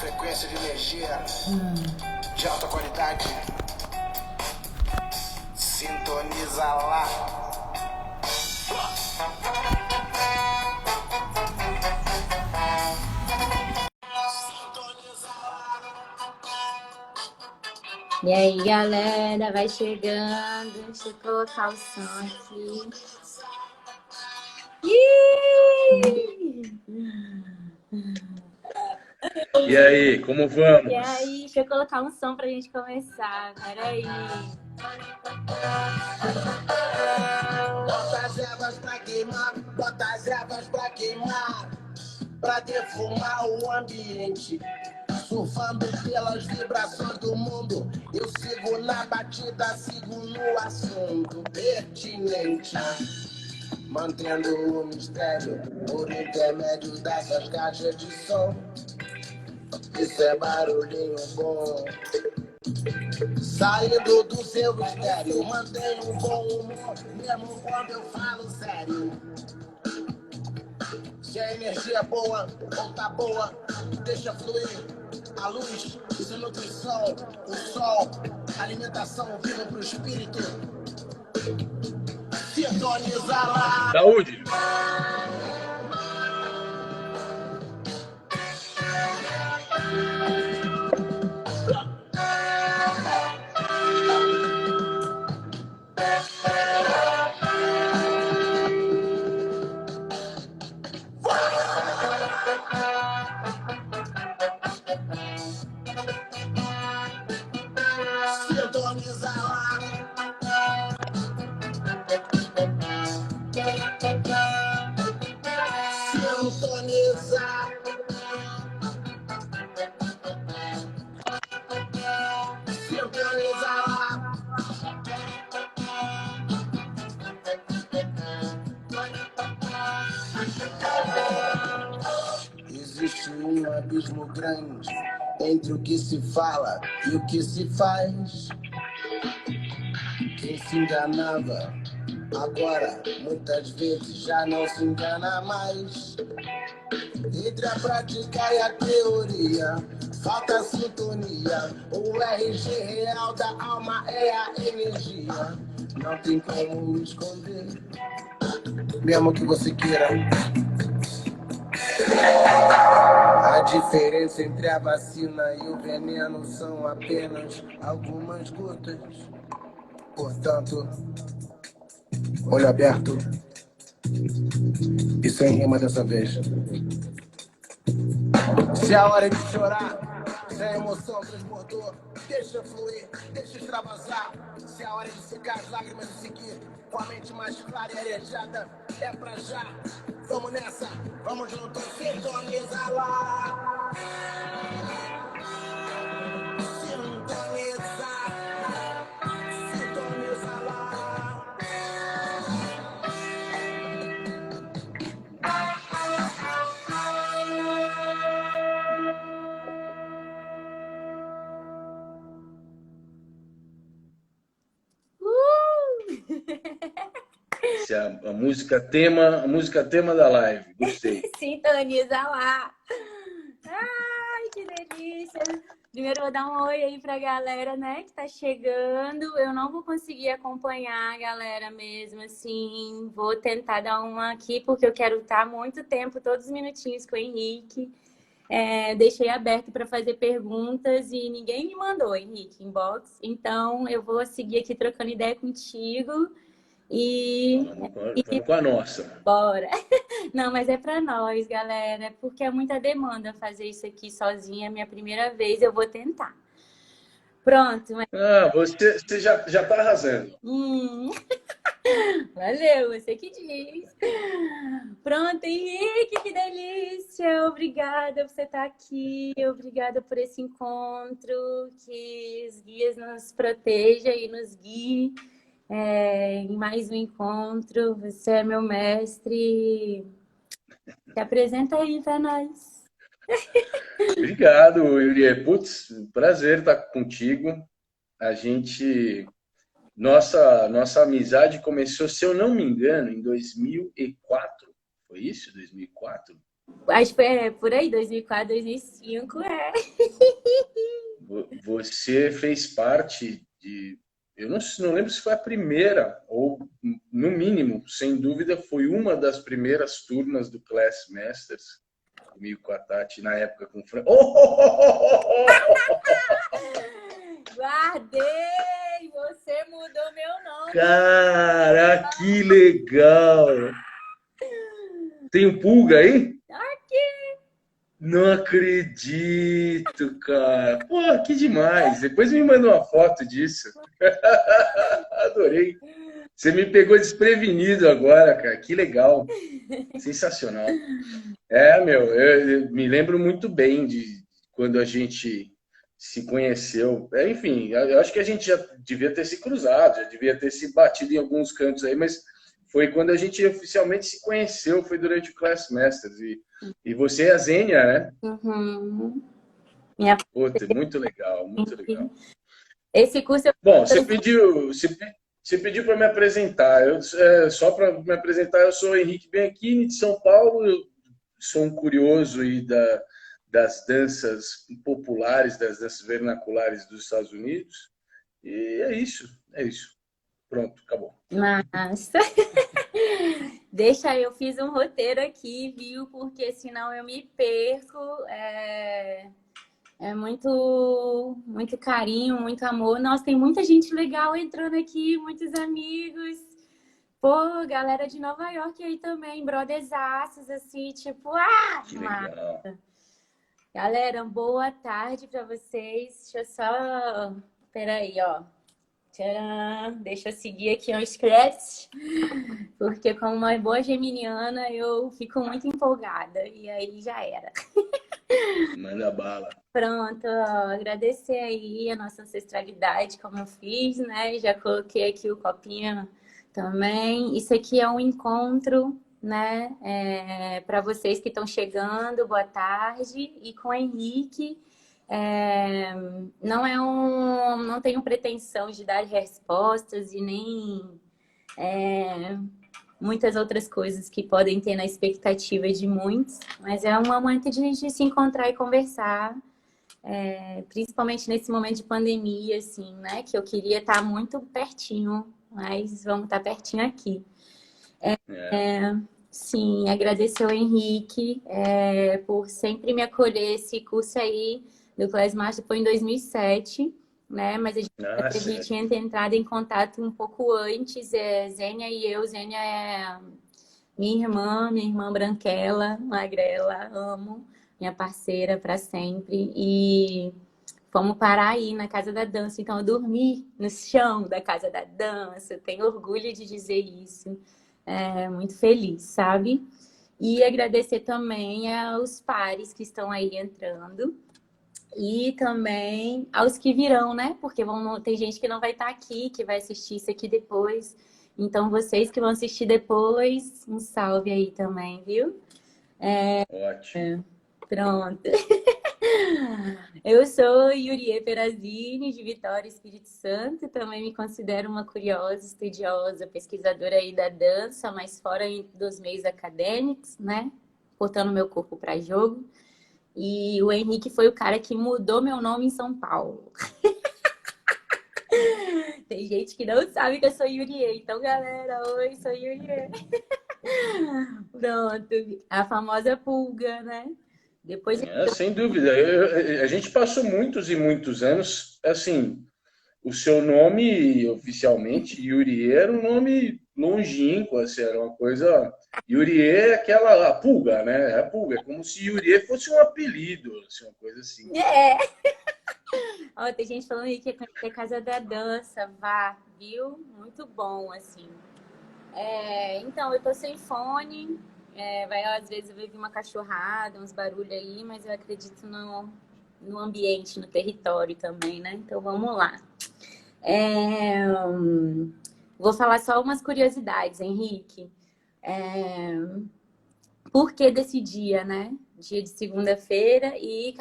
frequência de energia de alta qualidade. Sintoniza lá. E aí, galera, vai chegando. Deixa eu colocar o som aqui. E aí, como vamos? E aí, deixa eu colocar um som pra gente começar. Peraí. Bota as ervas pra queimar, bota as ervas pra queimar, pra defumar o ambiente. Surfando pelas vibrações do mundo, eu sigo na batida, sigo no assunto pertinente. Mantendo o mistério por intermédio dessas caixas de som. Isso é barulhinho bom. Saindo do seu mistério, mantenho um bom humor, mesmo quando eu falo sério. Se a energia é boa ou tá boa, deixa fluir. A luz, isso é nutrição, o sol, alimentação viva pro espírito. Sintoniza lá. Saúde! Sintoniza lá. Sintoniza. Sintoniza lá. Existe um abismo grande entre o que se fala e o que se faz. Quem se enganava, agora muitas vezes já não se engana mais. Entre a prática e a teoria, falta sintonia. O RG real da alma é a energia. Não tem como esconder, mesmo que você queira. A diferença entre a vacina e o veneno são apenas algumas gotas. Portanto, olho aberto e sem rima dessa vez. Se a hora é de chorar, se a emoção transbordou, deixa fluir, deixa extravasar. Se a hora é de secar as lágrimas e seguir com a mente mais clara e arejada, é pra já. Vamos nessa, vamos juntos, sintoniza lá. Sintoniza, sintoniza lá. Essa é a música tema da live. Gostei. Sintoniza lá. Ai, que delícia. Primeiro eu vou dar um oi aí pra galera, né, que tá chegando. Eu não vou conseguir acompanhar a galera mesmo, assim. Vou tentar dar uma aqui, porque eu quero estar muito tempo, todos os minutinhos com o Henrique. Deixei aberto para fazer perguntas e ninguém me mandou, Henrique, inbox. Então, eu vou seguir aqui trocando ideia contigo. Vamos com a nossa. Bora! Não, mas é para nós, galera, porque é muita demanda fazer isso aqui sozinha. É minha primeira vez, eu vou tentar. Pronto. Mas... você já tá arrasando. Valeu, você que diz. Pronto, Henrique, que delícia! Obrigada por você estar aqui, obrigada por esse encontro, que os guias nos protejam e nos guiem em mais um encontro. Você é meu mestre. Se apresenta aí para nós. Obrigado, Yuri. Putz, prazer estar contigo. A gente... Nossa amizade começou, se eu não me engano, em 2004. Foi isso? 2004? Acho que foi por aí, 2004, 2005, Você fez parte de. Eu não lembro se foi a primeira, ou no mínimo, sem dúvida, foi uma das primeiras turmas do Class Masters, comigo com a Tati, na época com o Fran. Guardei! Você mudou meu nome. Cara, que legal! Tem um pulga aí? Aqui! Não acredito, cara. Pô, que demais. Depois me manda uma foto disso. Adorei. Você me pegou desprevenido agora, cara. Que legal. Sensacional. Meu, eu me lembro muito bem de quando a gente se conheceu. Enfim, eu acho que a gente já devia ter se cruzado, já devia ter se batido em alguns cantos aí, mas foi quando a gente oficialmente se conheceu, foi durante o Class Masters. E você é a Zênia, né? Uhum. Minha... Puta, muito legal, muito legal. Esse curso eu... Bom, você pediu para me apresentar. Só para me apresentar, eu sou Henrique Bianchini, de São Paulo. Eu sou um curioso aí das danças populares, das danças vernaculares dos Estados Unidos. E é isso, é isso. Pronto, acabou. Massa. Deixa, eu fiz um roteiro aqui, viu? Porque senão eu me perco. É muito carinho, muito amor. Nossa, tem muita gente legal entrando aqui, muitos amigos. Pô, galera de Nova York aí também, brotherzaços, assim, tipo, Que legal. Galera, boa tarde pra vocês. Deixa eu só... Peraí, ó. Tcharam. Deixa eu seguir aqui um script, porque como uma boa geminiana, eu fico muito empolgada. E aí já era. Manda bala. Pronto, ó, agradecer aí a nossa ancestralidade, como eu fiz, né? Já coloquei aqui o copinho também. Isso aqui é um encontro, né? Para vocês que estão chegando, boa tarde. E com o Henrique, não tenho pretensão de dar respostas e nem muitas outras coisas que podem ter na expectativa de muitos, mas é um momento de a gente se encontrar e conversar. Principalmente nesse momento de pandemia, assim, né? Que eu queria estar muito pertinho, mas vamos estar pertinho aqui. Sim, agradecer ao Henrique por sempre me acolher. Esse curso aí do Class Master foi em 2007, né? Mas a gente tinha entrado em contato um pouco antes. Zênia e eu, Zênia é minha irmã Branquela, Magrela, amo, minha parceira para sempre. E fomos parar aí na Casa da Dança. Então, eu dormi no chão da Casa da Dança. Eu tenho orgulho de dizer isso. Muito feliz, sabe? E agradecer também aos pares que estão aí entrando. E também aos que virão, né? Porque tem gente que não vai estar aqui, que vai assistir isso aqui depois. Então, vocês que vão assistir depois, um salve aí também, viu? Ótimo. Pronto. Eu sou Yurie Perazini, de Vitória, Espírito Santo. Também me considero uma curiosa, estudiosa, pesquisadora aí da dança, mas fora dos meios acadêmicos, né? Botando meu corpo para jogo. E o Henrique foi o cara que mudou meu nome em São Paulo. Tem gente que não sabe que eu sou Yurie. Então, galera, oi, sou Yurie. Pronto. A famosa pulga, né? Depois Sem dúvida. A gente passou muitos e muitos anos, assim, o seu nome oficialmente, Yurie, era um nome longínquo, assim, era uma coisa... Yurie é a pulga, né? A pulga, é como se Yurie fosse um apelido, assim, uma coisa assim. Ó, tem gente falando aí que é conhecer a Casa da Dança, vá, viu? Muito bom, assim. Então, eu tô sem fone, às vezes eu vejo uma cachorrada, uns barulhos aí, mas eu acredito no ambiente, no território também, né? Então, vamos lá. Vou falar só umas curiosidades, Henrique. Por que desse dia, né? Dia de segunda-feira e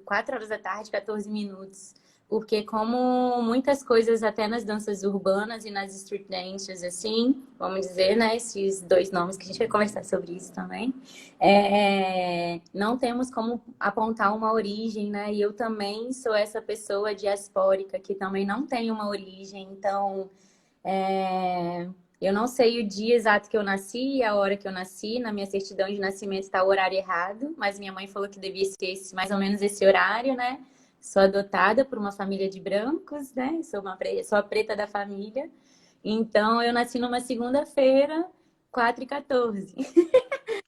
4 horas da tarde, 14 minutos porque como muitas coisas até nas danças urbanas e nas street dances, assim, vamos dizer, né, esses dois nomes que a gente vai conversar sobre isso também, não temos como apontar uma origem, né, e eu também sou essa pessoa diaspórica que também não tem uma origem, então eu não sei o dia exato que eu nasci, a hora que eu nasci, na minha certidão de nascimento está o horário errado, mas minha mãe falou que devia ser mais ou menos esse horário, né? Sou adotada por uma família de brancos, né? Sou a preta da família. Então, eu nasci numa segunda-feira, 4h14.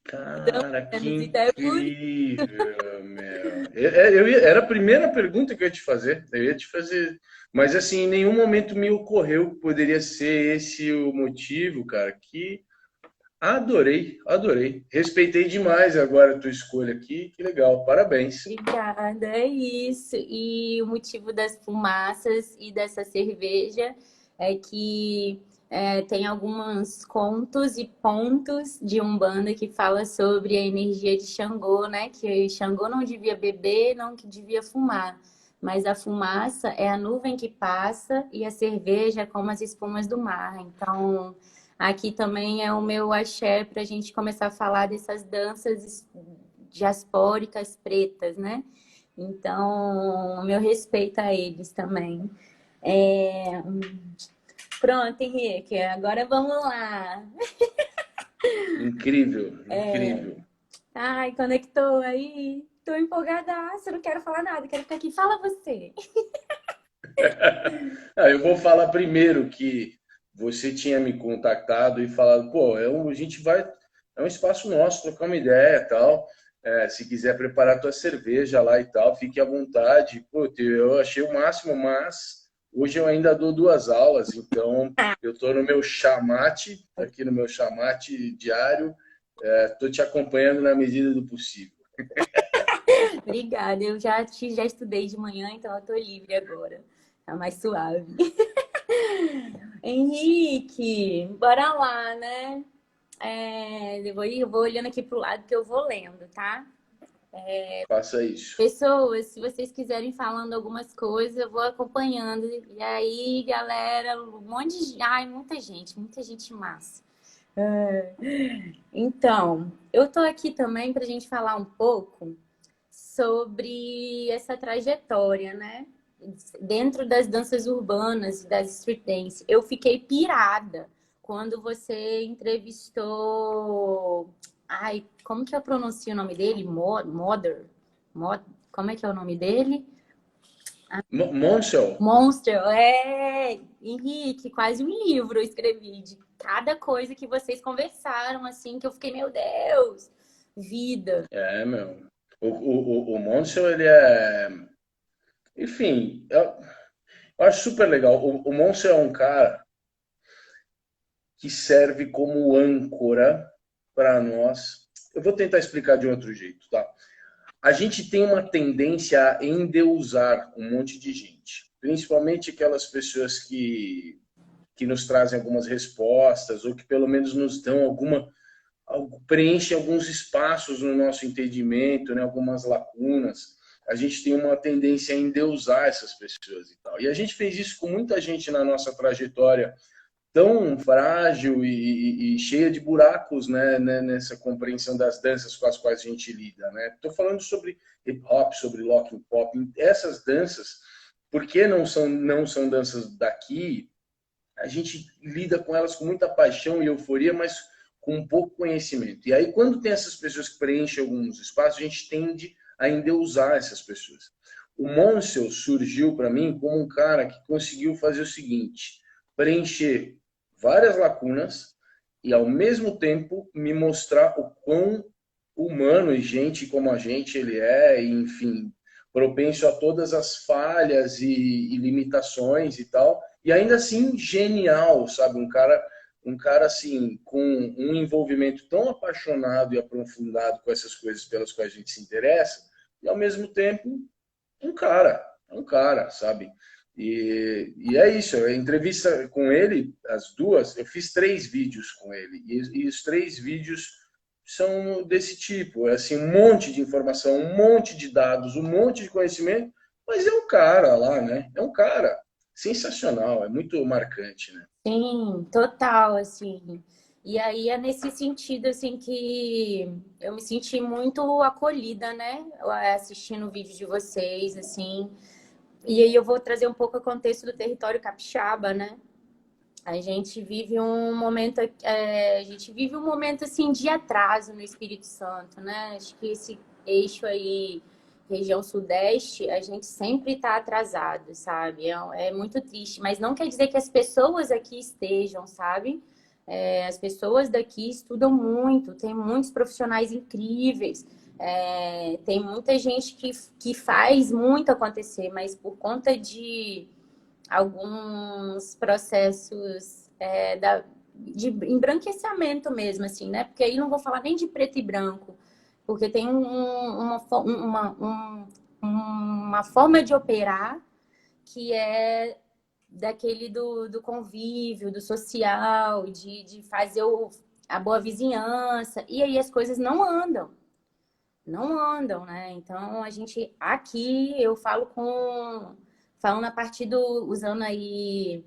Cara, que Então, é por incrível, meu. Era a primeira pergunta que eu ia te fazer. Eu ia te fazer. Mas, assim, em nenhum momento me ocorreu que poderia ser esse o motivo, cara. Que adorei, adorei. Respeitei demais agora a tua escolha aqui. Que legal, parabéns. Obrigada, é isso. E o motivo das fumaças e dessa cerveja é que tem alguns contos e pontos de Umbanda que fala sobre a energia de Xangô, né? Que Xangô não devia beber, não que devia fumar. Mas a fumaça é a nuvem que passa e a cerveja é como as espumas do mar. Então, aqui também é o meu axé para a gente começar a falar dessas danças diaspóricas pretas, né? Então, meu respeito a eles também. Pronto, Henrique, agora vamos lá. Incrível, incrível. Ai, conectou aí. Tô empolgadaça, não quero falar nada, quero ficar aqui. Fala você. Ah, eu vou falar primeiro que você tinha me contactado e falado, pô, a gente vai, é um espaço nosso, trocar uma ideia e tal. É, se quiser preparar tua cerveja lá e tal, fique à vontade. Pô, eu achei o máximo, mas hoje eu ainda dou 2 aulas, então eu estou no meu chamate, aqui no meu chamate diário, estou te acompanhando na medida do possível. Obrigada, eu já estudei de manhã, então eu tô livre agora. Tá mais suave. Henrique, bora lá, né? Eu vou olhando aqui pro lado que eu vou lendo, tá? Faça isso. Pessoas, se vocês quiserem falando algumas coisas, eu vou acompanhando. E aí, galera, um monte de. Ai, muita gente massa. Então, eu tô aqui também para a gente falar um pouco sobre essa trajetória, né? Dentro das danças urbanas e das street dance. Eu fiquei pirada quando você entrevistou. Ai, como que eu pronuncio o nome dele? Mother? Como é que é o nome dele? Monsel, Monster, Henrique, quase um livro eu escrevi de cada coisa que vocês conversaram, assim, que eu fiquei, meu Deus, vida. meu. O Monsel, ele é. Enfim, eu acho super legal. O Monster é um cara que serve como âncora para nós. Eu vou tentar explicar de outro jeito, tá? A gente tem uma tendência a endeusar um monte de gente, principalmente aquelas pessoas que nos trazem algumas respostas ou que pelo menos nos dão preenchem alguns espaços no nosso entendimento, né, algumas lacunas. A gente tem uma tendência a endeusar essas pessoas e tal. E a gente fez isso com muita gente na nossa trajetória tão frágil e cheia de buracos, né, nessa compreensão das danças com as quais a gente lida, né? Estou falando sobre hip hop, sobre locking pop, essas danças, porque não são danças daqui, a gente lida com elas com muita paixão e euforia, mas com pouco conhecimento. E aí, quando tem essas pessoas que preenchem alguns espaços, a gente tende a ainda usar essas pessoas. O Monsel surgiu para mim como um cara que conseguiu fazer o seguinte: preencher várias lacunas e, ao mesmo tempo, me mostrar o quão humano e gente como a gente ele é, e, enfim, propenso a todas as falhas e limitações e tal, e ainda assim genial, sabe? Um cara assim com um envolvimento tão apaixonado e aprofundado com essas coisas pelas quais a gente se interessa, e ao mesmo tempo é um cara, sabe? E é isso, a entrevista com ele, as duas, eu fiz 3 vídeos com ele, e os 3 vídeos são desse tipo, é assim, um monte de informação, um monte de dados, um monte de conhecimento, Mas é um cara lá, né? É um cara sensacional, é muito marcante, né? Sim, total, assim. E aí é nesse sentido, assim, que eu me senti muito acolhida, né? Assistindo o vídeo de vocês, assim. E aí eu vou trazer um pouco o contexto do território capixaba, né? A gente vive um momento, a gente vive um momento assim de atraso no Espírito Santo, né? Acho que esse eixo aí, região sudeste, a gente sempre está atrasado, sabe? É muito triste, mas não quer dizer que as pessoas aqui estejam, sabe? As pessoas daqui estudam muito, tem muitos profissionais incríveis, tem muita gente que faz muito acontecer, mas por conta de alguns processos de embranquecimento mesmo, assim, né? Porque aí não vou falar nem de preto e branco, porque tem uma forma de operar que é daquele do convívio, do social, de fazer a boa vizinhança, e aí as coisas não andam, né? Então a gente aqui eu falo falando a partir usando aí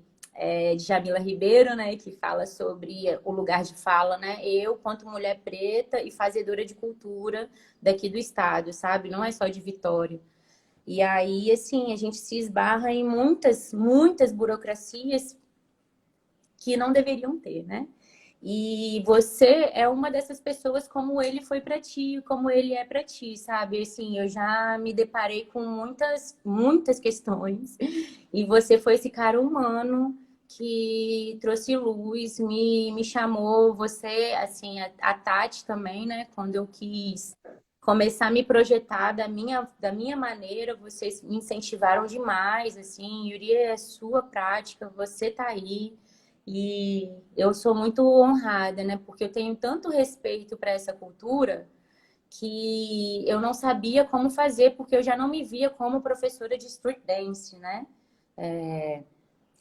de Jamila Ribeiro, né, que fala sobre o lugar de fala, né? Eu, quanto mulher preta e fazedora de cultura daqui do estado, sabe? Não é só de Vitória. E aí, assim, a gente se esbarra em muitas burocracias que não deveriam ter, né? E você é uma dessas pessoas como ele foi para ti, como ele é para ti, sabe? Assim, eu já me deparei com muitas questões e você foi esse cara humano que trouxe luz, me chamou, você, assim, a Tati também, né? Quando eu quis começar a me projetar da minha maneira, vocês me incentivaram demais, assim, Yuri, é sua prática, você tá aí. E eu sou muito honrada, né? Porque eu tenho tanto respeito para essa cultura que eu não sabia como fazer, porque eu já não me via como professora de street dance, né?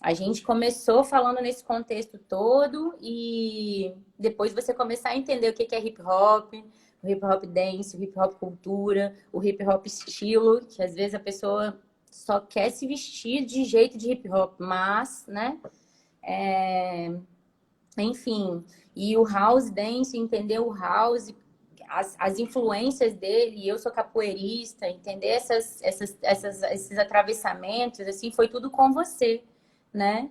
A gente começou falando nesse contexto todo e depois você começar a entender o que é hip hop, o hip hop dance, o hip hop cultura, o hip hop estilo, que às vezes a pessoa só quer se vestir de jeito de hip hop, mas, né? Enfim, e o house dance, entender o house, as influências dele, e eu sou capoeirista, entender esses atravessamentos, assim, foi tudo com você, né?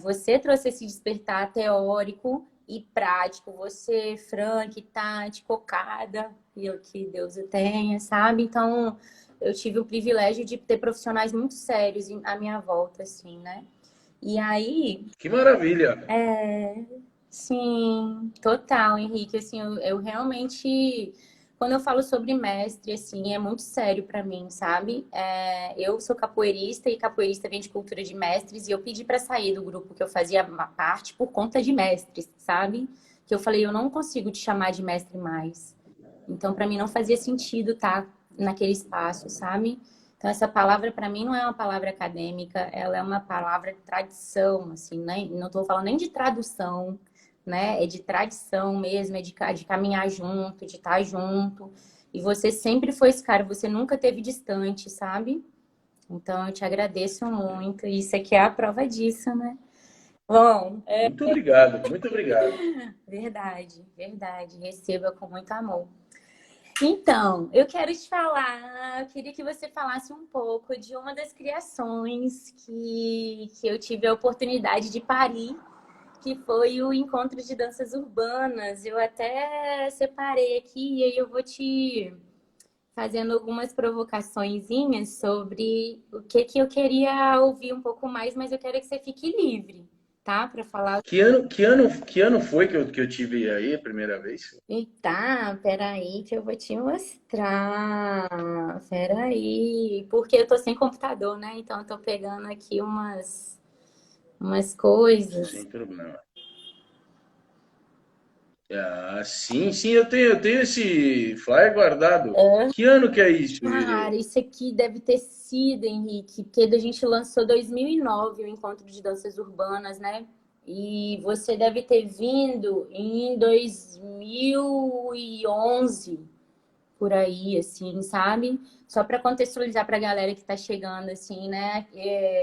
Você trouxe esse despertar teórico e prático, você, Frank, Tati, Cocada, e o que Deus o tenha, sabe? Então, eu tive o privilégio de ter profissionais muito sérios à minha volta, assim, né? E aí, Que maravilha! sim, total, Henrique. Assim, eu realmente, quando eu falo sobre mestre, assim, é muito sério para mim, sabe? Eu sou capoeirista e capoeirista vem de cultura de mestres e eu pedi para sair do grupo que eu fazia parte por conta de mestres, sabe? Que eu falei, eu não consigo te chamar de mestre mais. Então, para mim não fazia sentido estar naquele espaço, sabe? Então, essa palavra para mim não é uma palavra acadêmica, ela é uma palavra de tradição, assim, né? Não estou falando nem de tradução, né? É de tradição mesmo, de caminhar junto, de estar junto. E você sempre foi esse cara, você nunca teve distante, sabe? Então eu te agradeço muito. E isso aqui é a prova disso, né? Bom, Muito obrigado, muito obrigado. verdade, verdade. Receba com muito amor. Então, eu quero te falar, eu queria que você falasse um pouco de uma das criações que eu tive a oportunidade de parir, que foi o encontro de danças urbanas. Eu até separei aqui e aí eu vou te fazendo algumas provocaçõezinhas sobre o que eu queria ouvir um pouco mais, mas eu quero que você fique livre, tá? Para falar. Que ano foi que eu tive aí a primeira vez? Eita, peraí que eu vou te mostrar. Peraí, porque eu tô sem computador, né? Então eu tô pegando aqui umas coisas. Sem problema. Ah, sim, sim, eu tenho esse flyer guardado. Que ano que é isso, Cara, Yuri? isso aqui deve ter sido, Henrique, porque a gente lançou 2009 o Encontro de Danças Urbanas, né? E você deve ter vindo em 2011. por aí, assim, sabe? Só para contextualizar para a galera que está chegando, assim, né?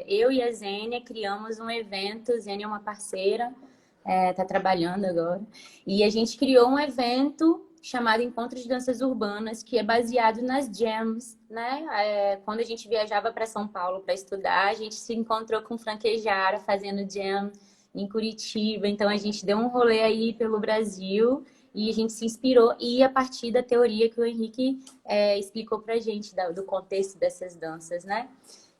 Eu e a Zênia criamos um evento, Zênia é uma parceira, tá trabalhando agora, e a gente criou um evento chamado Encontro de Danças Urbanas, que é baseado nas jams, né? Quando a gente viajava para São Paulo para estudar, a gente se encontrou com Franquejara fazendo jam em Curitiba, então a gente deu um rolê aí pelo Brasil e a gente se inspirou, e a partir da teoria que o Henrique explicou pra gente, do contexto dessas danças, né?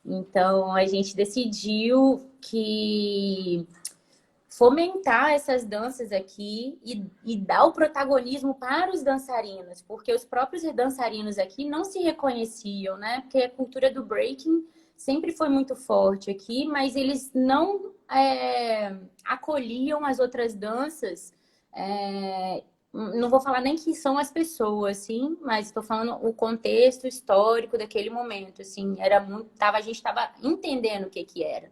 Então, a gente decidiu que fomentar essas danças aqui e dar o protagonismo para os dançarinos, porque os próprios dançarinos aqui não se reconheciam, né? Porque a cultura do breaking sempre foi muito forte aqui, mas eles não acolhiam as outras danças. Não vou falar nem que são as pessoas, assim, mas estou falando o contexto histórico daquele momento, assim, a gente estava entendendo o que era.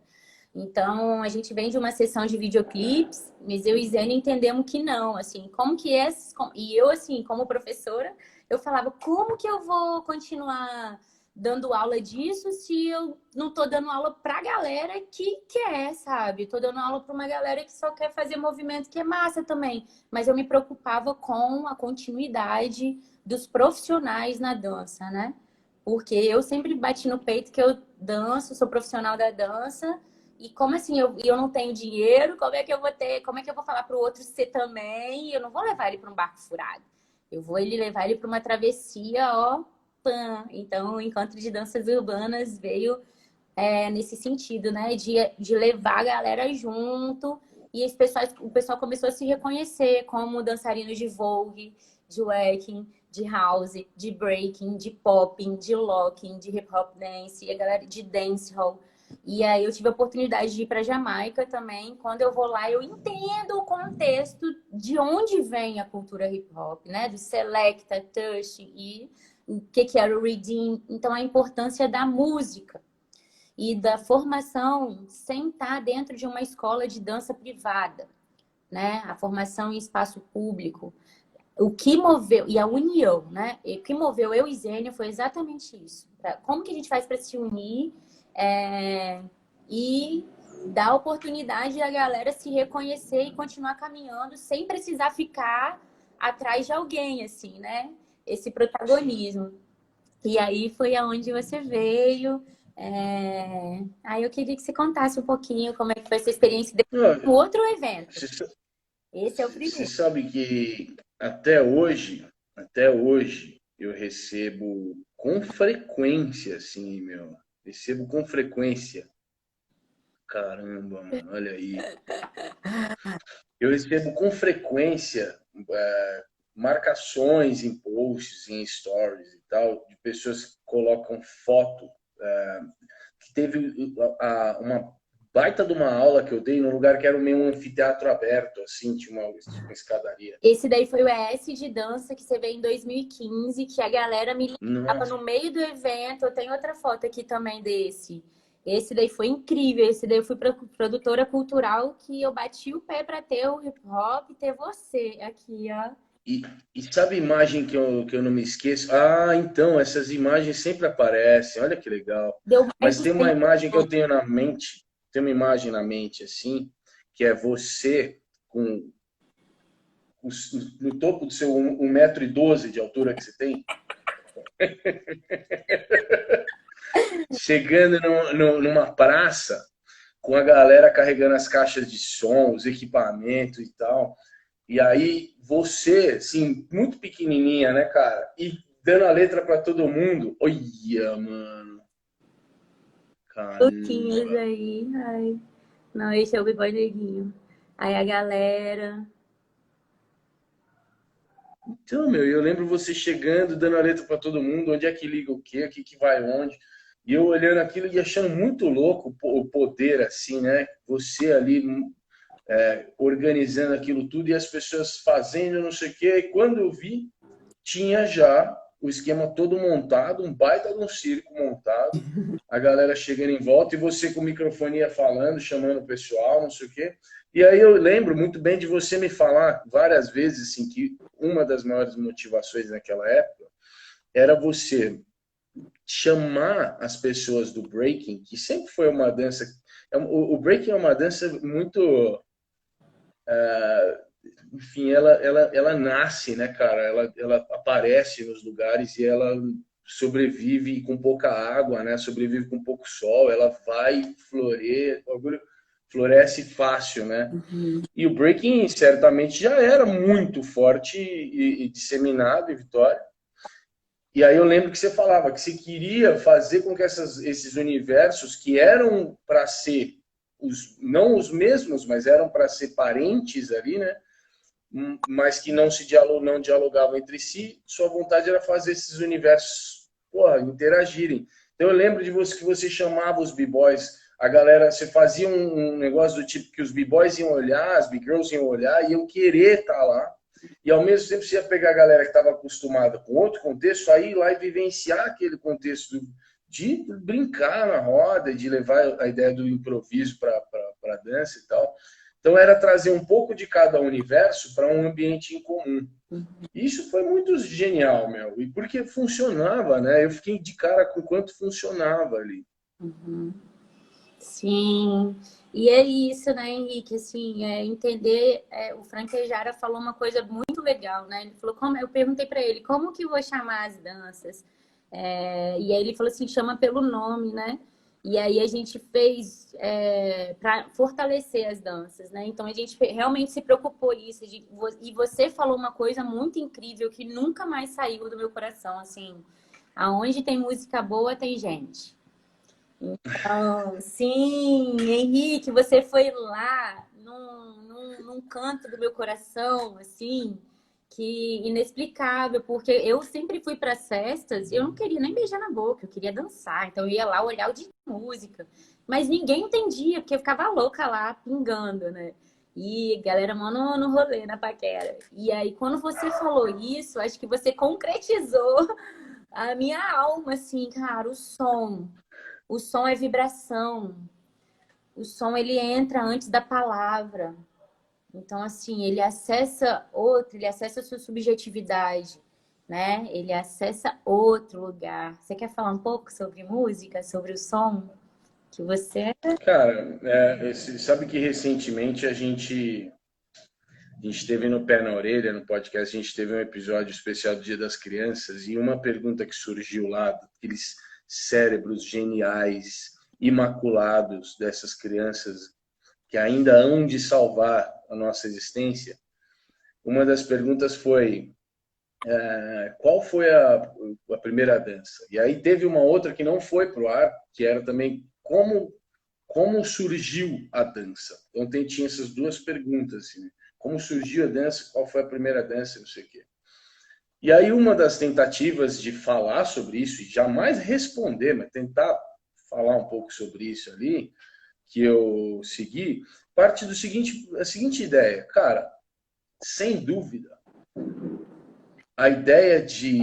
Então, a gente vem de uma sessão de videoclipes, mas eu e Zênia entendemos que não, assim, como que é... E eu, assim, como professora, eu falava, como que eu vou continuar dando aula disso se eu não tô dando aula pra galera que quer, sabe? Tô dando aula pra uma galera que só quer fazer movimento, que é massa também. Mas eu me preocupava com a continuidade dos profissionais na dança, né? Porque eu sempre bati no peito que eu danço, sou profissional da dança. E como assim, eu não tenho dinheiro, como é que eu vou ter, como é que eu vou falar para o outro ser também? Eu não vou levar ele para um barco furado. Eu vou levar ele para uma travessia, ó, pã. Então, o Encontro de Danças Urbanas veio nesse sentido, né? De levar a galera junto. E o pessoal começou a se reconhecer como dançarinos de Vogue, de Wacken, de House, de Breaking, de Popping, de Locking, de Hip Hop Dance, e a galera de Dancehall. E aí eu tive a oportunidade de ir para Jamaica também. Quando eu vou lá, eu entendo o contexto de onde vem a cultura hip hop, né? Do Selecta, Touch e o que era o Redeem. Então, a importância da música e da formação sem estar dentro de uma escola de dança privada, né? A formação em espaço público. O que moveu, e a união, né? O que moveu eu e Zênia foi exatamente isso. Como que a gente faz para se unir e dar a oportunidade da galera se reconhecer e continuar caminhando sem precisar ficar atrás de alguém, assim, né? Esse protagonismo. E aí foi aonde você veio. Aí eu queria que você contasse um pouquinho como é que foi essa experiência do outro evento. Esse é o Você primeiro. sabe que até hoje, eu recebo com frequência, assim, meu. Recebo com frequência. Caramba, mano, olha aí. Eu recebo com frequência marcações em posts, em stories e tal, de pessoas que colocam foto. Que teve uma baita de uma aula que eu dei num lugar que era meio um anfiteatro aberto, assim, tinha uma escadaria. Esse daí foi o ES de dança que você veio em 2015, que a galera me ligava Nossa. no meio do evento. Eu tenho outra foto aqui também desse. Esse daí foi incrível. Esse daí eu fui produtora cultural que eu bati o pé para ter o hip hop e ter você aqui, ó. E sabe a imagem que eu não me esqueço? Ah, então, essas imagens sempre aparecem, olha que legal. Deu mais Mas de tem uma 100. imagem que eu tenho na mente, tem uma imagem na mente, assim, que é você com no topo do seu 1,12 m de altura que você tem, chegando numa praça com a galera carregando as caixas de som, os equipamentos e tal. E aí você, assim, muito pequenininha, né, cara? E dando a letra para todo mundo. Olha, mano. Pouquinhos Caramba. aí. Ai. Não, esse é o Bigode Neguinho. Aí a galera. Então, meu, eu lembro você chegando, dando a letra para todo mundo, onde é que liga o quê, que vai onde. E eu olhando aquilo e achando muito louco o poder, assim, né? Você ali organizando aquilo tudo e as pessoas fazendo não sei o quê. E quando eu vi, tinha já o esquema todo montado, um baita de um circo montado, a galera chegando em volta e você com o microfone ia falando, chamando o pessoal, não sei o quê. E aí eu lembro muito bem de você me falar várias vezes assim, que uma das maiores motivações naquela época era você chamar as pessoas do breaking, que sempre foi uma dança... O breaking é uma dança muito... enfim, ela nasce, né, cara? Ela aparece nos lugares e ela sobrevive com pouca água, né? Sobrevive com pouco sol, ela vai floresce fácil, né? E o breaking certamente já era muito forte e disseminado em Vitória. E aí eu lembro que você falava que você queria fazer com que esses universos que eram para ser não os mesmos, mas eram para ser parentes ali, né? Mas que não dialogavam entre si, sua vontade era fazer esses universos, porra, interagirem. Então eu lembro de você que você chamava os b-boys, a galera, você fazia um negócio do tipo que os b-boys iam olhar, as b-girls iam olhar e iam querer estar lá. E ao mesmo tempo você ia pegar a galera que estava acostumada com outro contexto, aí ir lá e vivenciar aquele contexto de brincar na roda, de levar a ideia do improviso para a dança e tal. Então era trazer um pouco de cada universo para um ambiente em comum. Isso foi muito genial, meu. E porque funcionava, né? Eu fiquei de cara com quanto funcionava ali. Sim, e é isso, né, Henrique? Assim, entender. O Frank Jara falou uma coisa muito legal, né? Ele falou, eu perguntei para ele, como que eu vou chamar as danças? E aí ele falou assim, chama pelo nome, né? E aí a gente fez para fortalecer as danças, né? Então a gente realmente se preocupou isso. E você falou uma coisa muito incrível que nunca mais saiu do meu coração, assim. Aonde tem música boa, tem gente. Então, sim, Henrique, você foi lá num canto do meu coração, assim, que inexplicável, porque eu sempre fui para as festas e eu não queria nem beijar na boca, eu queria dançar, então eu ia lá olhar o de música, mas ninguém entendia, porque eu ficava louca lá, pingando, né? E galera, mano, no rolê, na paquera. E aí, quando você falou isso, acho que você concretizou a minha alma, assim, cara, o som. O som é vibração. O som, ele entra antes da palavra. Então, assim, ele acessa outro, ele acessa a sua subjetividade, né? Ele acessa outro lugar. Você quer falar um pouco sobre música, sobre o som que você... Cara, sabe que recentemente a gente teve no Pé na Orelha, no podcast, a gente teve um episódio especial do Dia das Crianças e uma pergunta que surgiu lá, daqueles cérebros geniais, imaculados dessas crianças que ainda hão de salvar a nossa existência, uma das perguntas foi qual foi a primeira dança? E aí teve uma outra que não foi para o ar, que era também como surgiu a dança. Então tinha essas duas perguntas, assim, como surgiu a dança, qual foi a primeira dança, não sei o quê. E aí uma das tentativas de falar sobre isso, e jamais responder, mas tentar falar um pouco sobre isso ali, que eu segui, parte da seguinte ideia. Cara, sem dúvida, a ideia de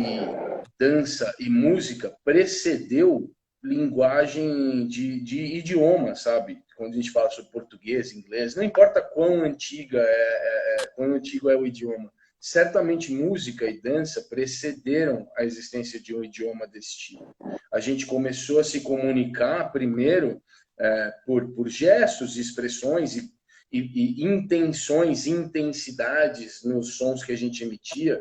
dança e música precedeu linguagem de idioma, sabe? Quando a gente fala sobre português, inglês, não importa quão antigo é o idioma. Certamente música e dança precederam a existência de um idioma desse tipo. A gente começou a se comunicar primeiro por gestos, expressões e intenções, intensidades nos sons que a gente emitia,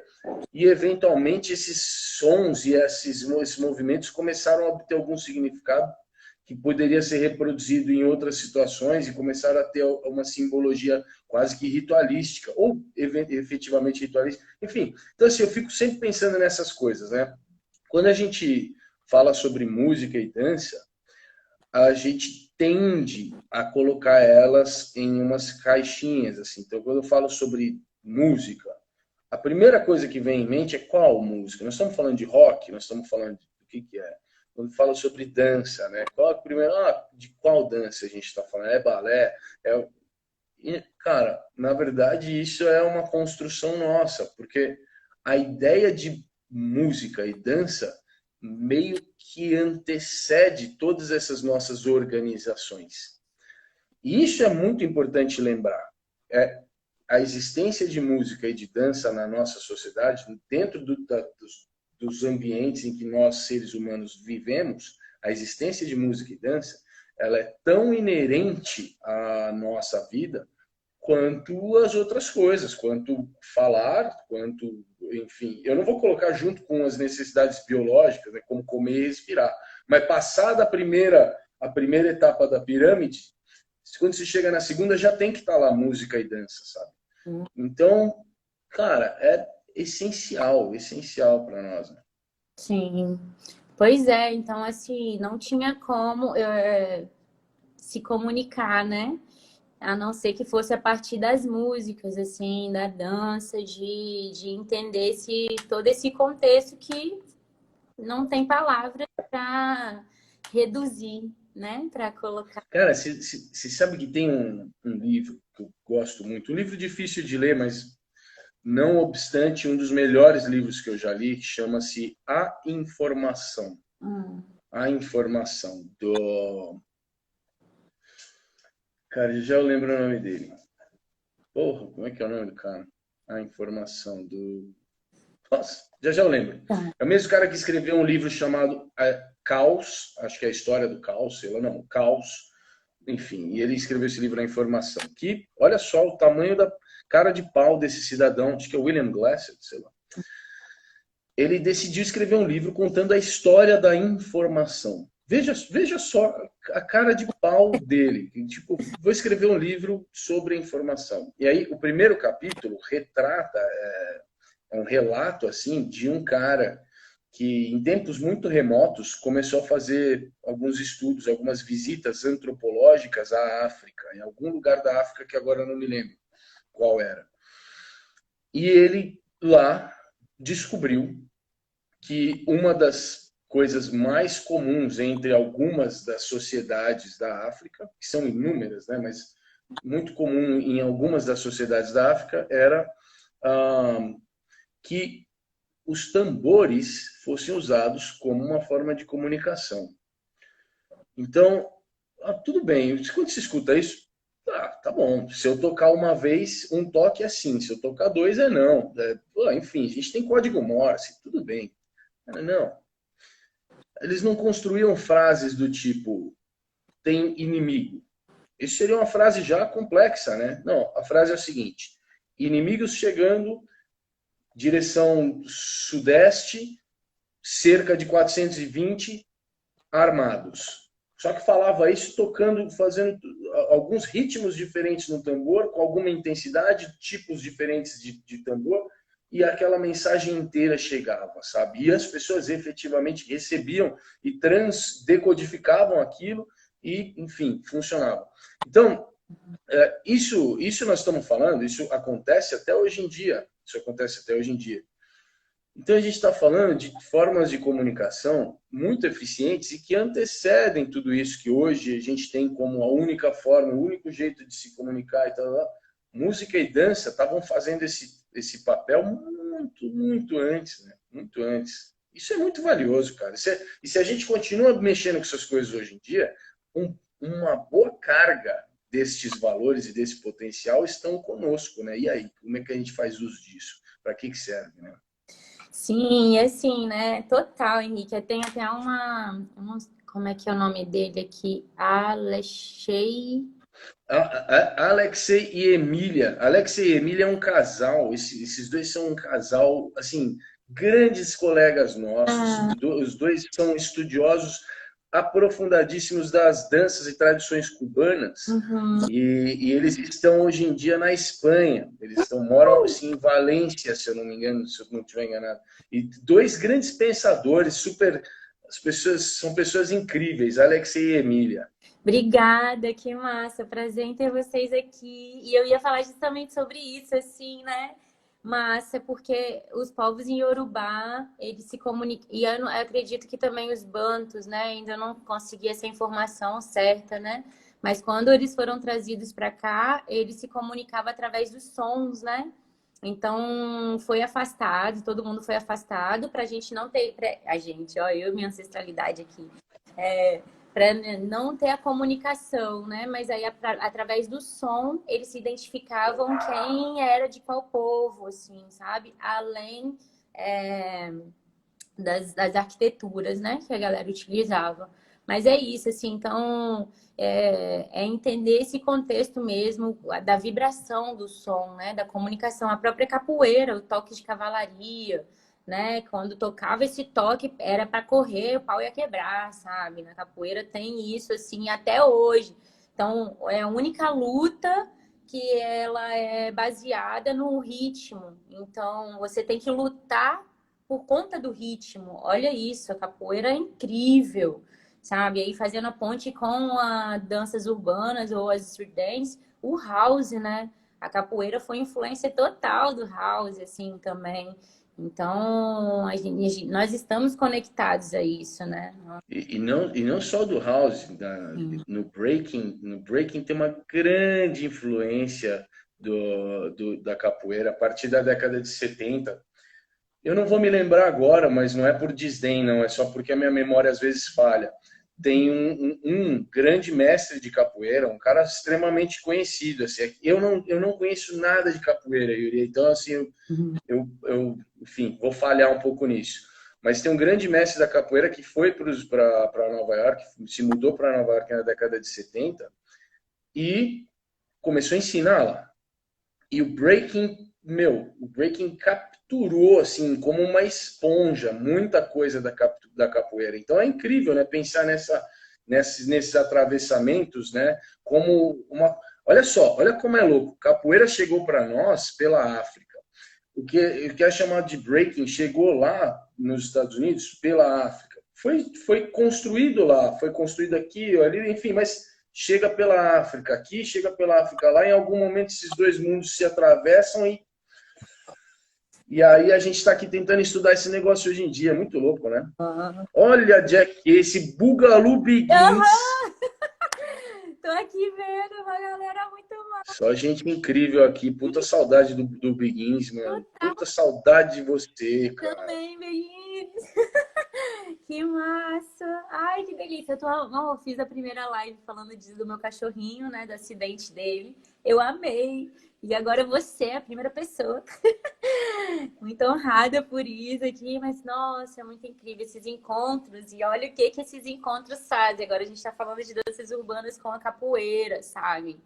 e eventualmente esses sons e esses movimentos começaram a obter algum significado que poderia ser reproduzido em outras situações e começaram a ter uma simbologia quase que ritualística, ou efetivamente ritualística. Enfim, então assim, eu fico sempre pensando nessas coisas, né? Quando a gente fala sobre música e dança, a gente tende a colocar elas em umas caixinhas, assim. Então, quando eu falo sobre música, a primeira coisa que vem em mente é qual música? Nós estamos falando de rock, nós estamos falando do que é. Quando fala sobre dança, né? Qual a primeira? De qual dança a gente está falando? É balé? E, cara, na verdade, isso é uma construção nossa, porque a ideia de música e dança meio que antecede todas essas nossas organizações. E isso é muito importante lembrar. A existência de música e de dança na nossa sociedade, dentro dos ambientes em que nós, seres humanos, vivemos, a existência de música e dança, ela é tão inerente à nossa vida quanto as outras coisas, quanto falar, quanto, enfim, eu não vou colocar junto com as necessidades biológicas, né, como comer e respirar, mas passada a primeira etapa da pirâmide, quando se chega na segunda já tem que estar lá música e dança, sabe? Então, cara, é essencial para nós, né? Sim. Pois é, então assim, não tinha como se comunicar, né? A não ser que fosse a partir das músicas, assim, da dança, de entender todo esse contexto que não tem palavras para reduzir, né? Para colocar. Cara, você sabe que tem um livro que eu gosto muito, um livro difícil de ler, mas não obstante, um dos melhores livros que eu já li, chama-se A Informação. A Informação, do... Cara, já eu lembro o nome dele. Porra, como é que é o nome do cara? A Informação, do... Nossa, já eu lembro. Tá. É o mesmo cara que escreveu um livro chamado Caos, acho que é a história do caos, sei lá, não, Caos. Enfim, e ele escreveu esse livro A Informação, que, olha só o tamanho da cara de pau desse cidadão, acho que é William Glasser, sei lá. Ele decidiu escrever um livro contando a história da informação. Veja só a cara de pau dele. Tipo, vou escrever um livro sobre a informação. E aí, o primeiro capítulo retrata, é um relato assim de um cara que, em tempos muito remotos, começou a fazer alguns estudos, algumas visitas antropológicas à África, em algum lugar da África que agora eu não me lembro qual era. E ele lá descobriu que uma das coisas mais comuns entre algumas das sociedades da África, que são inúmeras, né, mas muito comum em algumas das sociedades da África, era que os tambores fossem usados como uma forma de comunicação. Então, tudo bem, quando se escuta isso, tá bom. Se eu tocar uma vez, um toque é assim. Se eu tocar dois, é não. Enfim, a gente tem código Morse, tudo bem. Não. Eles não construíam frases do tipo tem inimigo. Isso seria uma frase já complexa, né? Não, a frase é a seguinte: inimigos chegando, direção sudeste, cerca de 420, armados. Só que falava isso tocando, fazendo alguns ritmos diferentes no tambor, com alguma intensidade, tipos diferentes de tambor, e aquela mensagem inteira chegava, sabe? E as pessoas efetivamente recebiam e decodificavam aquilo e, enfim, funcionava. Então, isso nós estamos falando, isso acontece até hoje em dia. Isso acontece até hoje em dia. Então, a gente está falando de formas de comunicação muito eficientes e que antecedem tudo isso que hoje a gente tem como a única forma, o único jeito de se comunicar e tal. Música e dança estavam fazendo esse papel muito antes, né? Muito antes. Isso é muito valioso, cara. E se a gente continua mexendo com essas coisas hoje em dia, uma boa carga destes valores e desse potencial estão conosco, né? E aí, como é que a gente faz uso disso? Para que serve, né? Sim, assim, né? Total, Henrique. Tem até como é que é o nome dele aqui? Alexei. Alexei e Emília. Alexei e Emília é um casal. Esses dois são um casal, assim, grandes colegas nossos. Os dois são estudiosos aprofundadíssimos das danças e tradições cubanas. E eles estão hoje em dia na Espanha. Eles moram assim, em Valência, se eu não me engano, se eu não estiver enganado. E dois grandes pensadores, são pessoas incríveis, Alexei e Emília. Obrigada, que massa. Prazer em ter vocês aqui. E eu ia falar justamente sobre isso, assim, né? Massa, porque os povos em Yorubá, eles se comunicam. E eu acredito que também os bantus, né? Ainda não consegui essa informação certa, né? Mas quando eles foram trazidos para cá, eles se comunicavam através dos sons, né? Então foi afastado, todo mundo foi afastado para a gente não ter. A gente, ó, eu e minha ancestralidade aqui. Para não ter a comunicação, né? Mas aí, através do som, eles se identificavam quem era de qual povo, assim, sabe? Além das arquiteturas, né, que a galera utilizava. Mas é isso, assim, então é entender esse contexto mesmo da vibração do som, né, da comunicação, a própria capoeira, o toque de cavalaria, né, quando tocava esse toque era para correr, o pau ia quebrar, sabe? Na capoeira tem isso, assim, até hoje. Então, é a única luta que ela é baseada no ritmo. Então, você tem que lutar por conta do ritmo. Olha isso, a capoeira é incrível, sabe? Aí fazendo a ponte com as danças urbanas ou as street dance, o house, né? A capoeira foi influência total do house, assim, também. Então, nós estamos conectados a isso, né? E não só do house, no breaking tem uma grande influência da capoeira a partir da década de 70. Eu não vou me lembrar agora, mas não é por desdém, não, é só porque a minha memória às vezes falha. Tem um grande mestre de capoeira, um cara extremamente conhecido. Assim, eu não conheço nada de capoeira, Yuri, então assim, enfim, vou falhar um pouco nisso. Mas tem um grande mestre da capoeira que foi para Nova York, se mudou para Nova York na década de 70 e começou a ensinar lá. E o breaking capturou, assim, como uma esponja, muita coisa da capoeira. Então é incrível, né, pensar nesses atravessamentos, né, como uma... Olha só, olha como é louco. Capoeira chegou para nós pela África. O que é chamado de breaking chegou lá nos Estados Unidos pela África. Foi construído lá, foi construído aqui, ali, enfim, mas chega pela África aqui, chega pela África lá. Em algum momento esses dois mundos se atravessam e aí a gente está aqui tentando estudar esse negócio hoje em dia. É muito louco, né? Olha, Jack, esse Bugalu Begins. Tô aqui vendo uma galera muito massa. Só gente incrível aqui. Puta saudade do Begins, mano. Puta saudade de você, cara. Também, beijinhos. Que massa. Ai, que delícia. Eu fiz a primeira live falando disso do meu cachorrinho, né? Do acidente dele. Eu amei. E agora você é a primeira pessoa. Muito honrada por isso aqui. Mas, nossa, é muito incrível esses encontros. E olha o que esses encontros fazem. Agora a gente tá falando de danças urbanas com a capoeira, sabe?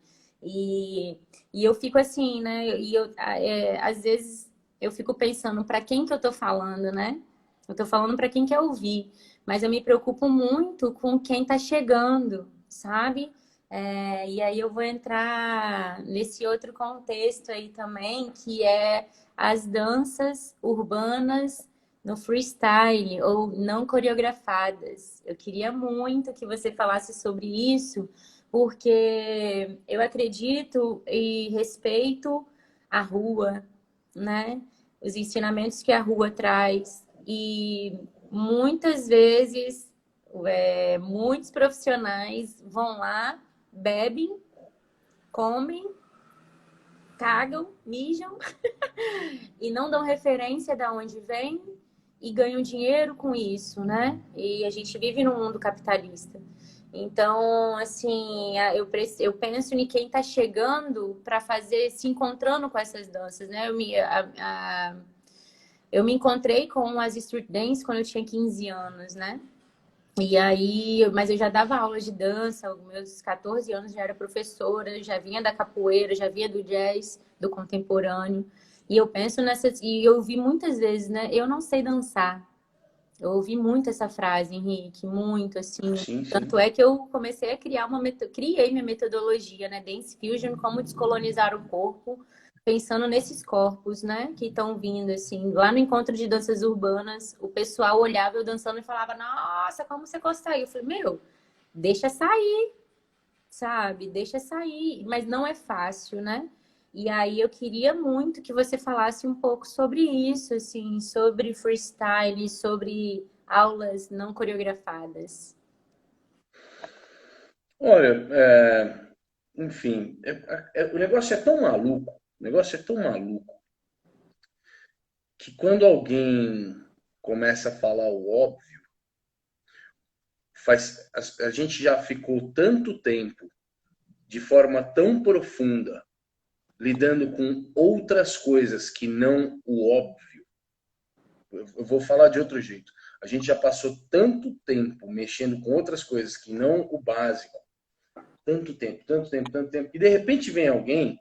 E eu fico assim, né? Às vezes eu fico pensando para quem que eu tô falando, né? Eu tô falando para quem quer ouvir, mas eu me preocupo muito com quem tá chegando, sabe? E aí eu vou entrar nesse outro contexto aí também, que é as danças urbanas no freestyle ou não coreografadas. Eu queria muito que você falasse sobre isso, porque eu acredito e respeito a rua, né? Os ensinamentos que a rua traz. E muitas vezes, muitos profissionais vão lá, bebem, comem, cagam, mijam e não dão referência de onde vem e ganham dinheiro com isso, né? E a gente vive num mundo capitalista. Então, assim, eu penso em quem está chegando para fazer, se encontrando com essas danças, né? Eu me encontrei com as street dance quando eu tinha 15 anos, né? E aí, mas eu já dava aula de dança, aos meus 14 anos já era professora, já vinha da capoeira, já vinha do jazz, do contemporâneo. E eu penso nessas, e eu vi muitas vezes, né? Eu não sei dançar. Eu ouvi muito essa frase, Henrique, muito, assim. Sim, sim. Tanto é que eu comecei a criei minha metodologia, né? Dance Fusion, como descolonizar o corpo, pensando nesses corpos, né? Que estão vindo, assim. Lá no encontro de danças urbanas, o pessoal olhava eu dançando e falava, nossa, como você consegue? Eu falei, meu, deixa sair, sabe? Deixa sair. Mas não é fácil, né? E aí eu queria muito que você falasse um pouco sobre isso, assim, sobre freestyle, sobre aulas não coreografadas. Olha, enfim, o negócio é tão maluco, que quando alguém começa a falar o óbvio, a gente já ficou tanto tempo de forma tão profunda lidando com outras coisas que não o óbvio. Eu vou falar de outro jeito. a gente já passou tanto tempo mexendo com outras coisas que não o básico, tanto tempo, e de repente vem alguém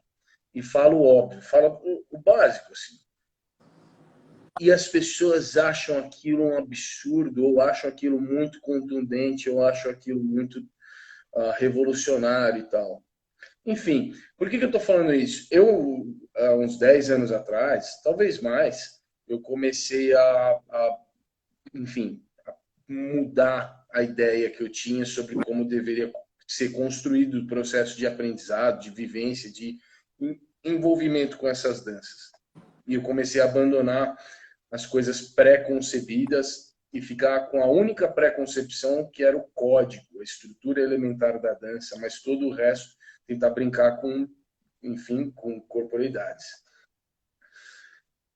e fala o óbvio, fala o básico, assim. E as pessoas acham aquilo um absurdo, ou acham aquilo muito contundente, ou acham aquilo muito revolucionário e tal. Enfim, por que eu estou falando isso? Eu, há uns 10 anos atrás, talvez mais, eu comecei enfim, a mudar a ideia que eu tinha sobre como deveria ser construído o processo de aprendizado, de vivência, de envolvimento com essas danças. E eu comecei a abandonar as coisas pré-concebidas e ficar com a única pré-concepção que era o código, a estrutura elementar da dança, mas todo o resto tentar brincar com, enfim, com corporeidades.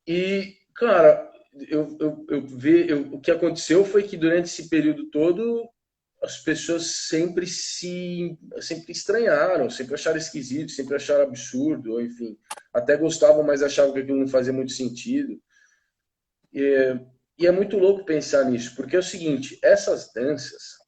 E, cara, o que aconteceu foi que durante esse período todo as pessoas sempre estranharam, sempre acharam esquisito, sempre acharam absurdo, ou enfim, até gostavam, mas achavam que aquilo não fazia muito sentido. E é muito louco pensar nisso, porque é o seguinte, essas danças,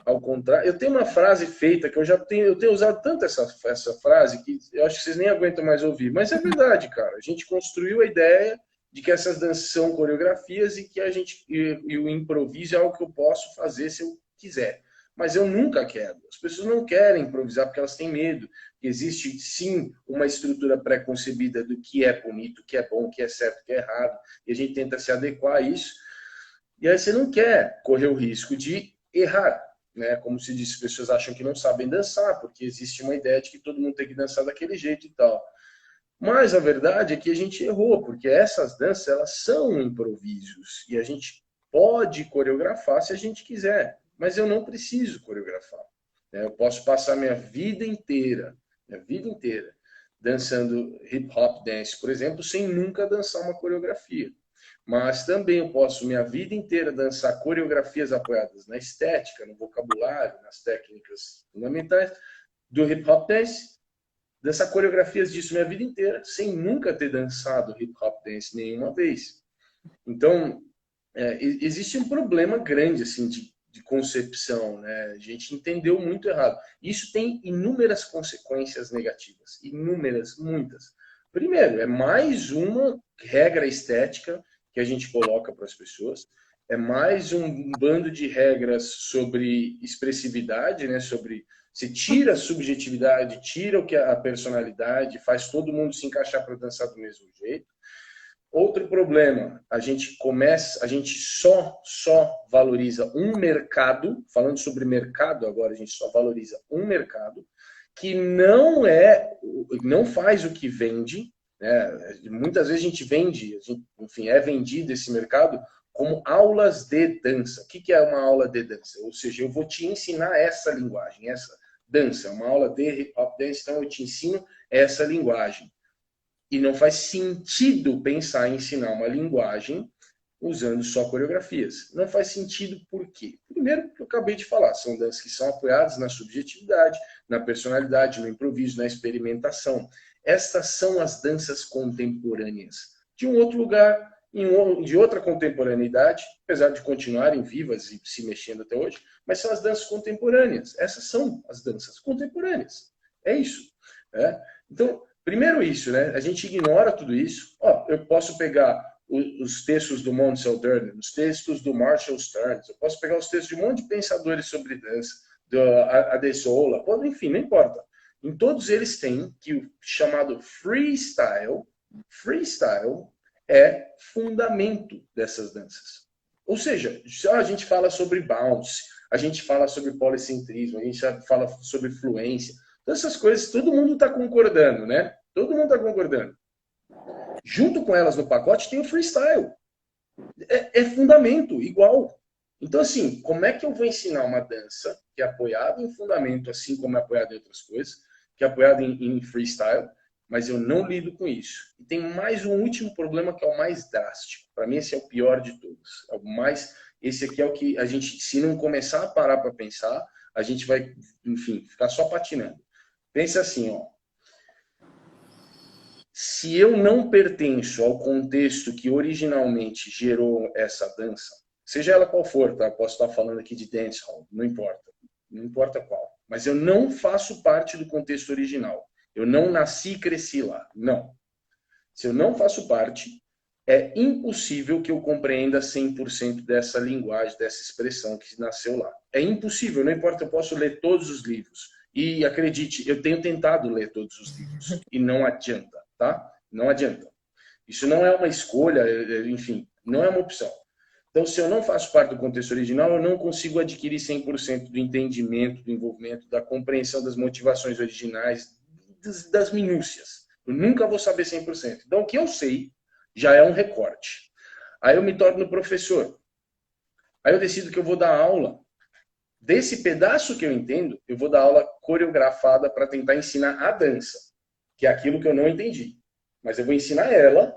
ao contrário, eu tenho uma frase feita que eu tenho usado tanto essa frase que eu acho que vocês nem aguentam mais ouvir, mas é verdade, cara. A gente construiu a ideia de que essas danças são coreografias e que e o improviso é algo que eu posso fazer se eu quiser. Mas eu nunca quero. As pessoas não querem improvisar porque elas têm medo. Existe, sim, uma estrutura pré-concebida do que é bonito, o que é bom, o que é certo, o que é errado. E a gente tenta se adequar a isso. E aí você não quer correr o risco de errar. Né? Como se diz, as pessoas acham que não sabem dançar, porque existe uma ideia de que todo mundo tem que dançar daquele jeito e tal. Mas a verdade é que a gente errou, porque essas danças elas são improvisos. E a gente pode coreografar se a gente quiser. Mas eu não preciso coreografar. Eu posso passar minha vida inteira, dançando hip hop dance, por exemplo, sem nunca dançar uma coreografia. Mas também eu posso minha vida inteira dançar coreografias apoiadas na estética, no vocabulário, nas técnicas fundamentais do hip hop dance, dançar coreografias disso minha vida inteira, sem nunca ter dançado hip hop dance nenhuma vez. Então, existe um problema grande assim de concepção, né? A gente entendeu muito errado. Isso tem inúmeras consequências negativas, inúmeras, muitas. Primeiro, é mais uma regra estética que a gente coloca para as pessoas, é mais um bando de regras sobre expressividade, né? Sobre você tira a subjetividade, tira o que a personalidade, faz todo mundo se encaixar para dançar do mesmo jeito. Outro problema, a gente só valoriza um mercado, falando sobre mercado agora, a gente só valoriza um mercado que não faz o que vende, né? Muitas vezes a gente vende, enfim, é vendido esse mercado como aulas de dança. O que é uma aula de dança? Ou seja, eu vou te ensinar essa linguagem, essa dança, uma aula de hip hop dance, então eu te ensino essa linguagem. E não faz sentido pensar em ensinar uma linguagem usando só coreografias. Não faz sentido por quê? Primeiro, que eu acabei de falar, são danças que são apoiadas na subjetividade, na personalidade, no improviso, na experimentação. Estas são as danças contemporâneas. De um outro lugar, de outra contemporaneidade, apesar de continuarem vivas e se mexendo até hoje, mas são as danças contemporâneas. Essas são as danças contemporâneas. É isso. Então, primeiro isso, né? A gente ignora tudo isso. Eu posso pegar os textos do Monsell Durner, os textos do Marshall Stearns, eu posso pegar os textos de um monte de pensadores sobre dança, do Adessola, enfim, não importa. Em todos eles tem que o chamado freestyle é fundamento dessas danças. Ou seja, a gente fala sobre bounce, a gente fala sobre policentrismo, a gente fala sobre fluência. Então, essas coisas, todo mundo está concordando, né? Todo mundo está concordando. Junto com elas no pacote tem o freestyle. É fundamento, igual. Então, assim, como é que eu vou ensinar uma dança que é apoiada em fundamento, assim como é apoiada em outras coisas, que é apoiada em freestyle, mas eu não lido com isso. E tem mais um último problema que é o mais drástico. Para mim, esse é o pior de todos. Esse aqui é o que a gente, se não começar a parar para pensar, a gente vai, enfim, ficar só patinando. Pense assim, ó. Se eu não pertenço ao contexto que originalmente gerou essa dança, seja ela qual for, tá? Posso estar falando aqui de dancehall, não importa. Não importa qual. Mas eu não faço parte do contexto original. Eu não nasci e cresci lá. Não. Se eu não faço parte, é impossível que eu compreenda 100% dessa linguagem, dessa expressão que nasceu lá. É impossível, não importa, eu posso ler todos os livros. E acredite, eu tenho tentado ler todos os livros. E não adianta, tá? Não adianta. Isso não é uma escolha, enfim, não é uma opção. Então, se eu não faço parte do contexto original, eu não consigo adquirir 100% do entendimento, do envolvimento, da compreensão das motivações originais, das minúcias. Eu nunca vou saber 100%. Então, o que eu sei já é um recorte. Aí eu me torno professor. Aí eu decido que eu vou dar aula. Desse pedaço que eu entendo, eu vou dar aula coreografada para tentar ensinar a dança, que é aquilo que eu não entendi. Mas eu vou ensinar ela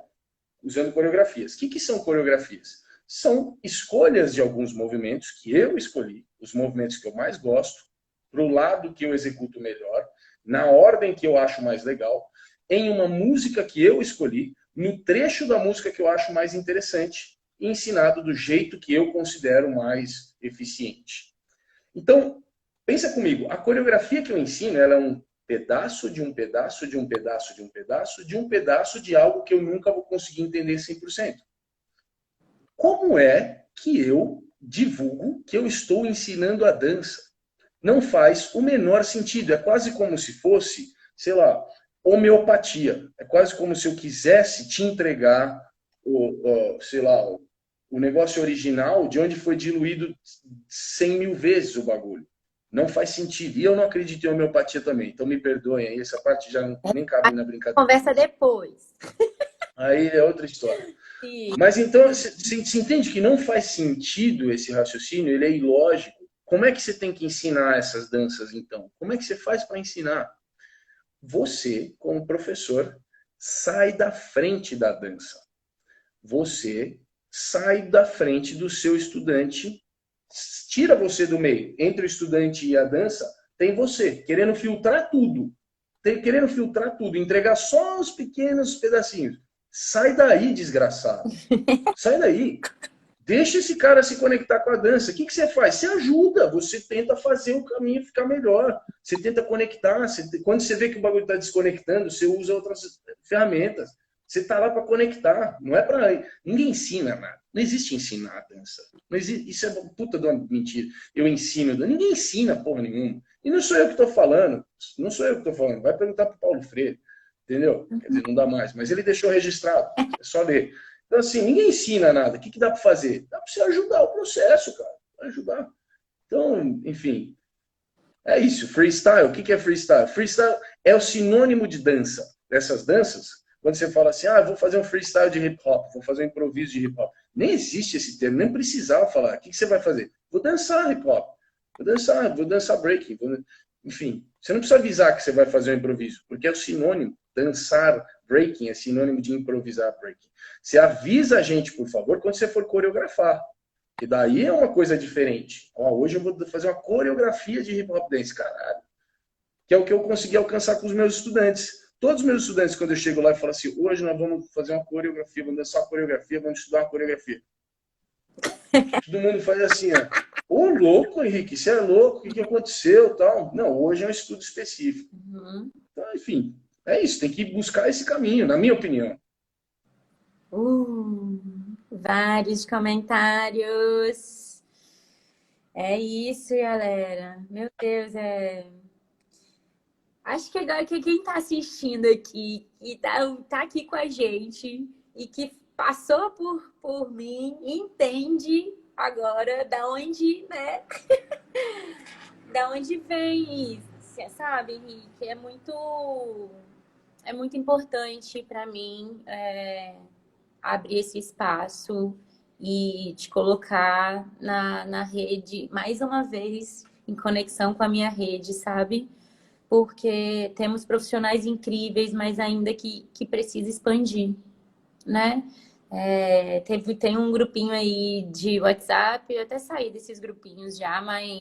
usando coreografias. O que são coreografias? São escolhas de alguns movimentos que eu escolhi, os movimentos que eu mais gosto, para o lado que eu executo melhor, na ordem que eu acho mais legal, em uma música que eu escolhi, no trecho da música que eu acho mais interessante, e ensinado do jeito que eu considero mais eficiente. Então, pensa comigo, a coreografia que eu ensino, ela é um pedaço de um pedaço de um pedaço de um pedaço de um pedaço de algo que eu nunca vou conseguir entender 100%. Como é que eu divulgo que eu estou ensinando a dança? Não faz o menor sentido. É quase como se fosse, sei lá, homeopatia. É quase como se eu quisesse te entregar sei lá, o negócio original de onde foi diluído 100 mil vezes o bagulho. Não faz sentido. E eu não acredito em homeopatia também. Então me perdoem aí, essa parte já nem cabe na brincadeira. Conversa depois. Aí é outra história. Sim. Mas então, você entende que não faz sentido esse raciocínio? Ele é ilógico. Como é que você tem que ensinar essas danças, então? Como é que você faz para ensinar? Você, como professor, sai da frente da dança. Você sai da frente do seu estudante, tira você do meio. Entre o estudante e a dança, tem você, querendo filtrar tudo. Querendo filtrar tudo, entregar só os pequenos pedacinhos. Sai daí, desgraçado. Sai daí. Deixa esse cara se conectar com a dança. O que você faz? Você ajuda, você tenta fazer o caminho ficar melhor. Você tenta conectar. Quando você vê que o bagulho está desconectando, você usa outras ferramentas. Você está lá para conectar. Não é para... Ninguém ensina nada. Não existe ensinar a dança. Não existe... Isso é uma puta de uma mentira. Eu ensino. Ninguém ensina porra nenhuma. E não sou eu que estou falando. Não sou eu que estou falando. Vai perguntar para o Paulo Freire. Entendeu? Quer dizer, não dá mais. Mas ele deixou registrado. É só ler. Então, assim, ninguém ensina nada. O que dá para fazer? Dá para você ajudar o processo, cara. Ajudar. Então, enfim. É isso. Freestyle. O que é freestyle? Freestyle é o sinônimo de dança. Dessas danças, quando você fala assim, vou fazer um freestyle de hip hop, vou fazer um improviso de hip hop. Nem existe esse termo, nem precisava falar. O que você vai fazer? Vou dançar hip hop. Vou dançar breaking. Enfim, você não precisa avisar que você vai fazer um improviso, porque é o sinônimo. Dançar breaking é sinônimo de improvisar breaking. Você avisa a gente, por favor, quando você for coreografar. E daí é uma coisa diferente. Hoje eu vou fazer uma coreografia de hip hop dance, caralho. Que é o que eu consegui alcançar com os meus estudantes. Todos os meus estudantes, quando eu chego lá e falo assim, hoje nós vamos fazer uma coreografia, vamos dançar uma coreografia, vamos estudar uma coreografia. Todo mundo faz assim, ô louco, Henrique, você é louco, o que aconteceu? Tal. Não, hoje é um estudo específico. Então, enfim, é isso, tem que buscar esse caminho, na minha opinião. Vários comentários. É isso, galera. Meu Deus, acho que agora que quem está assistindo aqui e tá aqui com a gente e que passou por mim, entende agora da onde, né? Da onde vem isso, sabe, Henrique? É muito importante para mim abrir esse espaço e te colocar na rede, mais uma vez, em conexão com a minha rede, sabe? Porque temos profissionais incríveis, mas ainda que precisa expandir, né? Tem um grupinho aí de WhatsApp, eu até saí desses grupinhos já, mas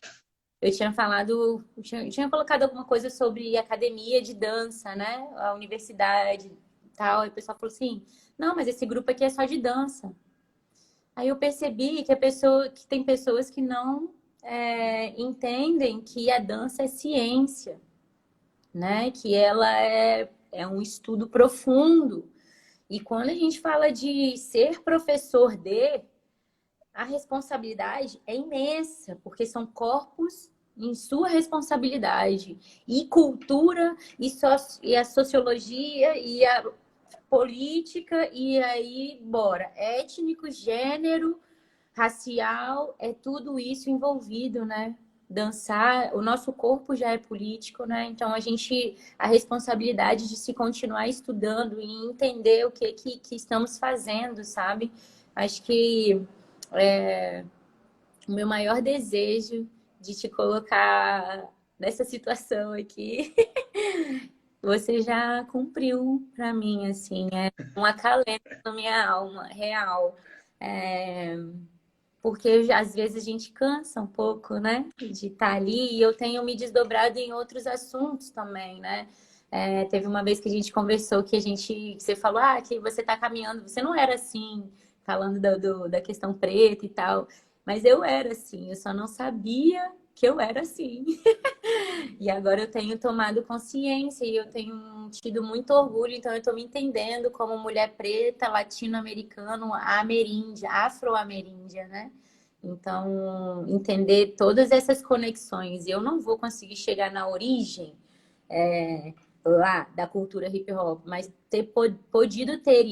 eu tinha colocado alguma coisa sobre academia de dança, né? A universidade e tal, e o pessoal falou assim, não, mas esse grupo aqui é só de dança. Aí eu percebi que tem pessoas que não entendem que a dança é ciência, né? Que ela é um estudo profundo. E quando a gente fala de ser professor a responsabilidade é imensa, porque são corpos em sua responsabilidade. E cultura, e a sociologia, e a política, e aí, bora, étnico, gênero, racial, é tudo isso envolvido, né? Dançar, o nosso corpo já é político, né? Então a responsabilidade de se continuar estudando e entender o que estamos fazendo, sabe? Acho que o meu maior desejo de te colocar nessa situação aqui, você já cumpriu para mim, assim, é um acalento na minha alma, real. Porque às vezes a gente cansa um pouco, né? De estar ali. E eu tenho me desdobrado em outros assuntos também, né? Teve uma vez que a gente conversou que você falou, que você está caminhando. Você não era assim, falando da questão preta e tal. Mas eu era assim, eu só não sabia que eu era assim. E agora eu tenho tomado consciência e eu tenho tido muito orgulho, então eu estou me entendendo como mulher preta, latino-americano, ameríndia, afro-ameríndia, né? Então, entender todas essas conexões. Eu não vou conseguir chegar na origem lá da cultura hip hop, mas podido ter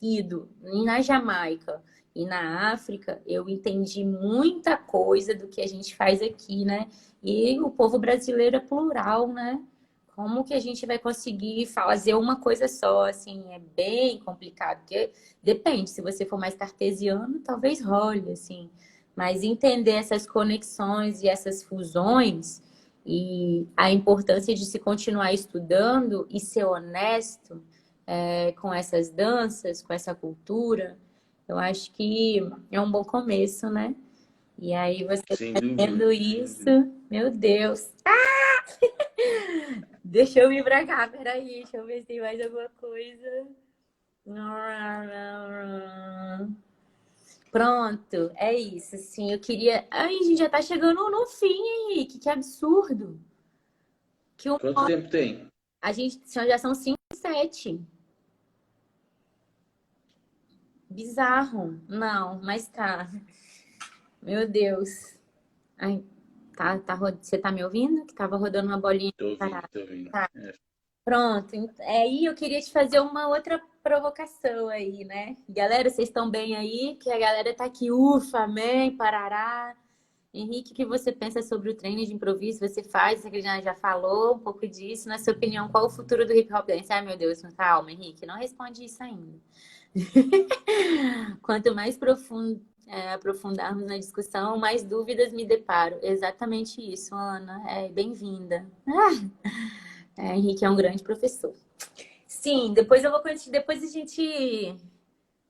ido na Jamaica e na África, eu entendi muita coisa do que a gente faz aqui, né? E o povo brasileiro é plural, né? Como que a gente vai conseguir fazer uma coisa só, assim, é bem complicado, porque depende, se você for mais cartesiano, talvez role, assim, mas entender essas conexões e essas fusões e a importância de se continuar estudando e ser honesto com essas danças, com essa cultura, eu acho que é um bom começo, né? E aí você Sem tá dúvida. vendo Sem isso, dúvida. meu Deus. Deixa eu vir pra cá, peraí, deixa eu ver se tem mais alguma coisa. Pronto, é isso, assim, eu queria... Ai, a gente já tá chegando no fim, Henrique, que absurdo. Que o... Quanto tempo tem? A gente já são 5 e 7. Bizarro. Não, mas tá. Meu Deus. Ai, você tá me ouvindo? Que tava rodando uma bolinha Tô ouvindo, parada. tô ouvindo. Tá. Pronto. Aí eu queria te fazer uma outra provocação aí, né? Galera, vocês estão bem aí? Que a galera tá aqui, ufa, amém, parará. Henrique, o que você pensa sobre o treino de improviso? Você faz? Você já falou um pouco disso. Na sua opinião, qual o futuro do hip hop dance? Ai, meu Deus, calma, Henrique, não responde isso ainda. Quanto mais aprofundarmos na discussão, mais dúvidas me deparo. Exatamente isso, Ana. Bem-vinda. Henrique é um grande professor. Sim, depois eu vou depois a gente.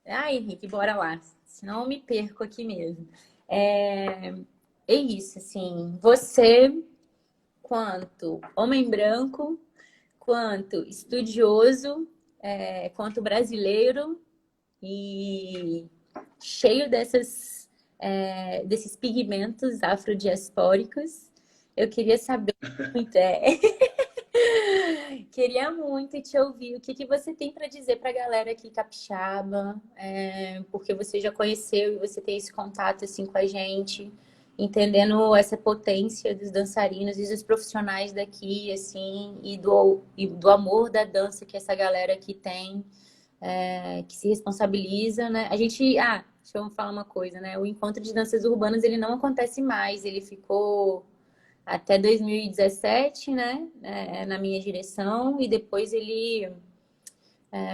Henrique, bora lá. Senão eu me perco aqui mesmo. É isso, assim. Você, quanto homem branco, quanto estudioso, quanto brasileiro e cheio desses pigmentos afrodiaspóricos. Eu queria saber muito, queria muito te ouvir. O que você tem para dizer para a galera aqui capixaba, porque você já conheceu e você tem esse contato assim com a gente, entendendo essa potência dos dançarinos e dos profissionais daqui, assim, e do amor da dança que essa galera aqui tem. Que se responsabiliza, né? Deixa eu falar uma coisa, né? O encontro de danças urbanas, ele não acontece mais, ele ficou até 2017, né? Na minha direção, e depois ele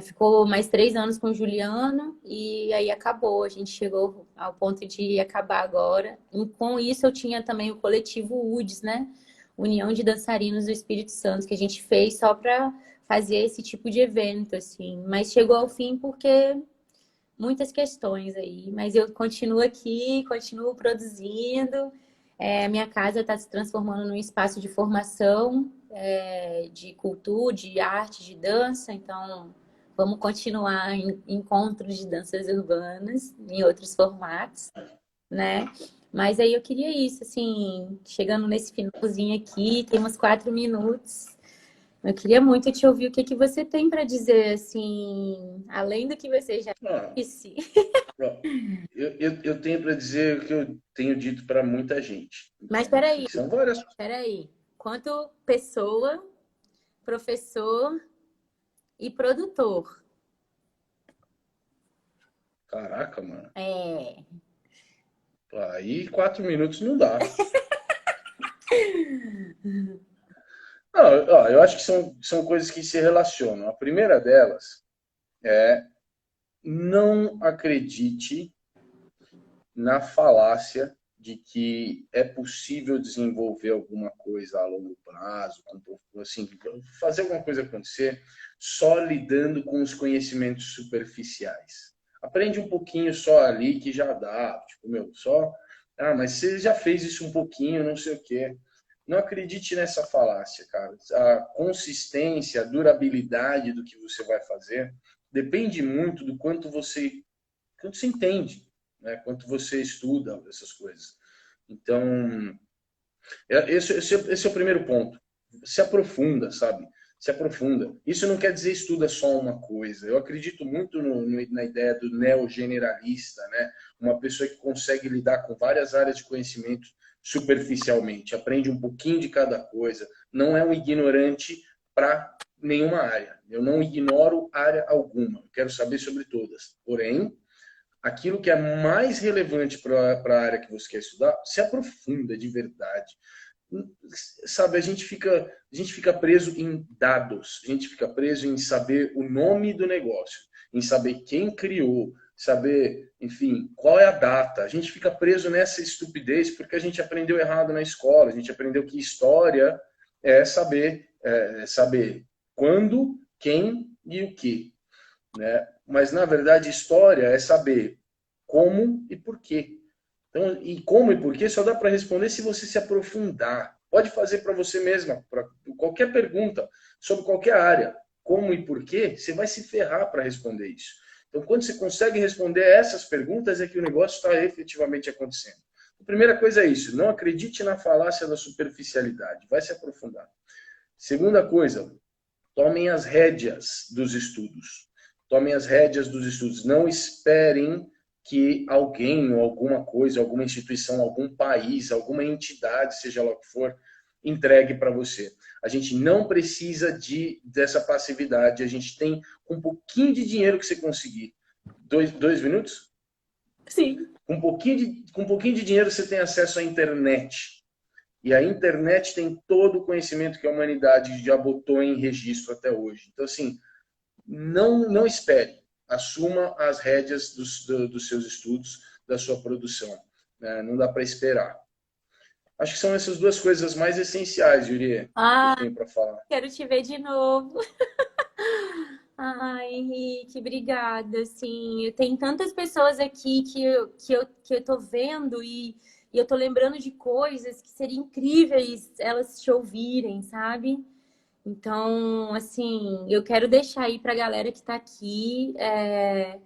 ficou mais 3 anos com o Juliano, e aí acabou, a gente chegou ao ponto de acabar agora. E com isso eu tinha também o coletivo UDS, né? União de Dançarinos do Espírito Santo, que a gente fez só para fazer esse tipo de evento, assim. Mas chegou ao fim porque muitas questões aí. Mas eu continuo aqui, continuo produzindo. Minha casa está se transformando num espaço de formação, de cultura, de arte, de dança. Então, Vamos continuar em encontros de danças urbanas, em outros formatos, né? Mas aí eu queria isso, assim, chegando nesse finalzinho aqui, tem uns 4 minutos. Eu queria muito te ouvir o que que você tem para dizer, assim, além do que você já Ah, disse. eu tenho para dizer o que eu tenho dito para muita gente. Mas Então, peraí, que são várias. peraí. Quanto pessoa, professor e produtor? Caraca, mano. É. Aí 4 minutos não dá. Não, ó, eu acho que são coisas que se relacionam. A primeira delas é não acredite na falácia de que é possível desenvolver alguma coisa a longo prazo, assim, fazer alguma coisa acontecer só lidando com os conhecimentos superficiais. Aprende um pouquinho só ali que já dá, tipo, meu, só, mas você já fez isso um pouquinho, não sei o quê. Não acredite nessa falácia, cara. A consistência, a durabilidade do que você vai fazer depende muito do quanto você entende, né? Quanto você estuda essas coisas. Então, esse é o primeiro ponto. Se aprofunda, sabe? Se aprofunda. Isso não quer dizer estuda só uma coisa. Eu acredito muito na ideia do neogeneralista, né? Uma pessoa que consegue lidar com várias áreas de conhecimento superficialmente, aprende um pouquinho de cada coisa, não é um ignorante para nenhuma área. Eu não ignoro área alguma, eu quero saber sobre todas. Porém, aquilo que é mais relevante para a área que você quer estudar, se aprofunda de verdade. Sabe, a gente fica preso em dados, a gente fica preso em saber o nome do negócio, em saber quem criou, saber, enfim, qual é a data. A gente fica preso nessa estupidez porque a gente aprendeu errado na escola, a gente aprendeu que história é saber quando, quem e o que, né? Mas, na verdade, história é saber como e por quê. Então, e como e por quê só dá para responder se você se aprofundar. Pode fazer para você mesma, para qualquer pergunta, sobre qualquer área. Como e por quê, você vai se ferrar para responder isso. Então, quando você consegue responder essas perguntas, é que o negócio está efetivamente acontecendo. A primeira coisa é isso, não acredite na falácia da superficialidade, vai se aprofundar. Segunda coisa, tomem as rédeas dos estudos. Tomem as rédeas dos estudos. Não esperem que alguém ou alguma coisa, alguma instituição, algum país, alguma entidade, seja lá o que for, entregue para você. A gente não precisa dessa passividade. A gente tem um pouquinho de dinheiro que você conseguir. 2 minutos? Sim. Com um pouquinho de dinheiro você tem acesso à internet. E a internet tem todo o conhecimento que a humanidade já botou em registro até hoje. Então, assim, não espere. Assuma as rédeas dos seus estudos, da sua produção. Né? Não dá para esperar. Acho que são essas duas coisas mais essenciais, Yuri, que eu Ah, tenho para falar. quero te ver de novo. Ai, Henrique, obrigada. Assim, tem tantas pessoas aqui que eu tô vendo e eu tô lembrando de coisas que seriam incríveis elas te ouvirem, sabe? Então, assim, eu quero deixar aí pra galera que tá aqui,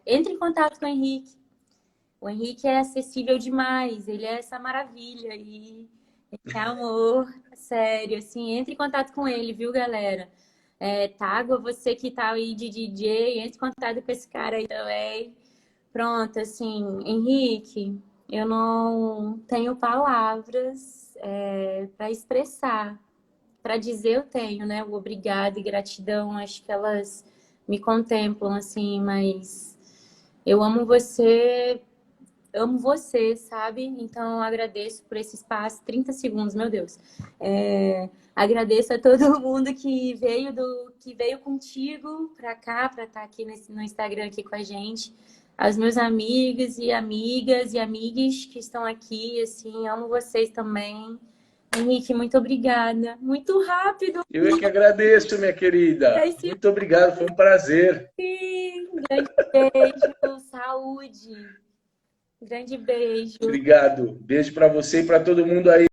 entre em contato com o Henrique. O Henrique é acessível demais, ele é essa maravilha e é amor, sério, assim, entre em contato com ele, viu, galera? Tágua, você que tá aí de DJ, entre em contato com esse cara aí também. Pronto, assim, Henrique, eu não tenho palavras para expressar, para dizer eu tenho, né? O obrigado e gratidão, acho que elas me contemplam, assim, mas eu amo você, sabe? Então, eu agradeço por esse espaço, 30 segundos, meu Deus. Agradeço a todo mundo que veio contigo para cá, para estar aqui no Instagram aqui com a gente. Aos meus amigos e amigas e amigues que estão aqui, assim, amo vocês também. Henrique, muito obrigada. Muito rápido. Eu é que agradeço, minha querida. Esse Muito obrigado, foi um prazer. fim. Grande beijo, saúde. Grande beijo. Obrigado. Beijo para você e para todo mundo aí.